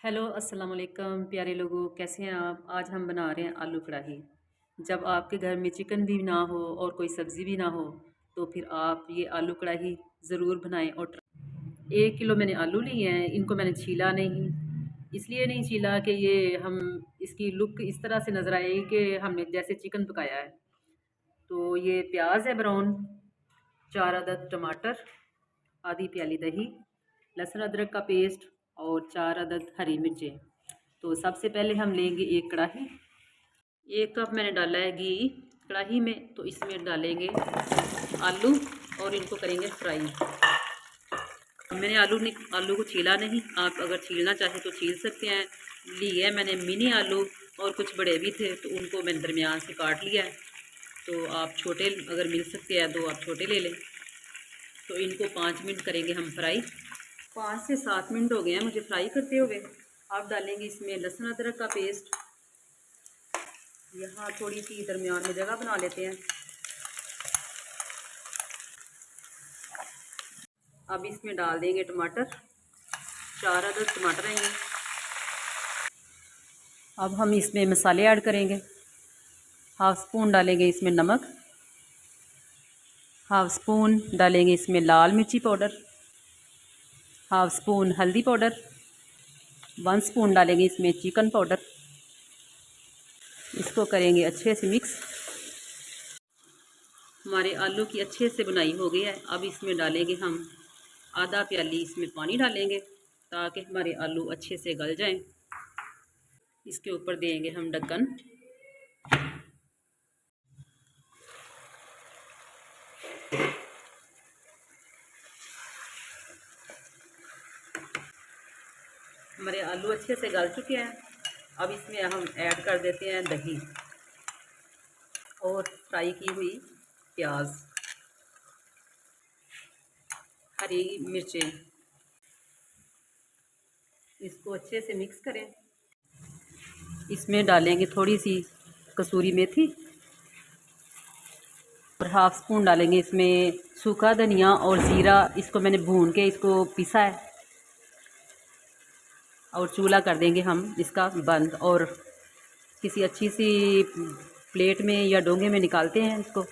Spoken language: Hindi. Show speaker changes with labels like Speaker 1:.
Speaker 1: हेलो अस्सलाम वालेकुम प्यारे लोगों, कैसे हैं आप। आज हम बना रहे हैं आलू कढ़ाई। जब आपके घर में चिकन भी ना हो और कोई सब्ज़ी भी ना हो तो फिर आप ये आलू कढ़ाई ज़रूर बनाएं। और 1 किलो मैंने आलू लिए हैं, इनको मैंने छीला नहीं। इसलिए नहीं छीला कि ये हम इसकी लुक इस तरह से नज़र आएगी कि हमने जैसे चिकन पकाया है। तो ये प्याज है ब्राउन, 4 अदद टमाटर, आधी प्याली दही, लहसुन अदरक का पेस्ट और 4 अदद हरी मिर्चें। तो सबसे पहले हम लेंगे एक कढ़ाई। 1 कप मैंने डाला है घी कढ़ाई में, तो इसमें डालेंगे आलू और इनको करेंगे फ्राई। मैंने आलू को छीला नहीं, आप अगर छीलना चाहें तो छील सकते हैं। लिए मैंने मिनी आलू और कुछ बड़े भी थे तो उनको मैंने दरमियान से काट लिया है। तो आप छोटे अगर मिल सकते हैं तो आप छोटे ले लें। तो इनको 5 मिनट करेंगे हम फ्राई। 5 से 7 मिनट हो गए हैं मुझे फ्राई करते हुए। आप डालेंगे इसमें लहसुन अदरक का पेस्ट। यहाँ थोड़ी सी दरमियान में जगह बना लेते हैं। अब इसमें डाल देंगे टमाटर, 4 अदद टमाटर हैं ये। अब हम इसमें मसाले ऐड करेंगे। हाफ़ स्पून डालेंगे इसमें नमक, हाफ़ स्पून डालेंगे इसमें लाल मिर्ची पाउडर, हाफ़ स्पून हल्दी पाउडर, 1 स्पून डालेंगे इसमें चिकन पाउडर। इसको करेंगे अच्छे से मिक्स। हमारे आलू की अच्छे से बुनाई हो गई है। अब इसमें डालेंगे हम आधा प्याली इसमें पानी डालेंगे ताकि हमारे आलू अच्छे से गल जाएं। इसके ऊपर देंगे हम ढक्कन। हमारे आलू अच्छे से गल चुके हैं। अब इसमें हम ऐड कर देते हैं दही और फ्राई की हुई प्याज, हरी मिर्चें। इसको अच्छे से मिक्स करें। इसमें डालेंगे थोड़ी सी कसूरी मेथी और हाफ़ स्पून डालेंगे इसमें सूखा धनिया और ज़ीरा। इसको मैंने भून के इसको पीसा है। और चूल्हा कर देंगे हम इसका बंद और किसी अच्छी सी प्लेट में या डोंगे में निकालते हैं इसको।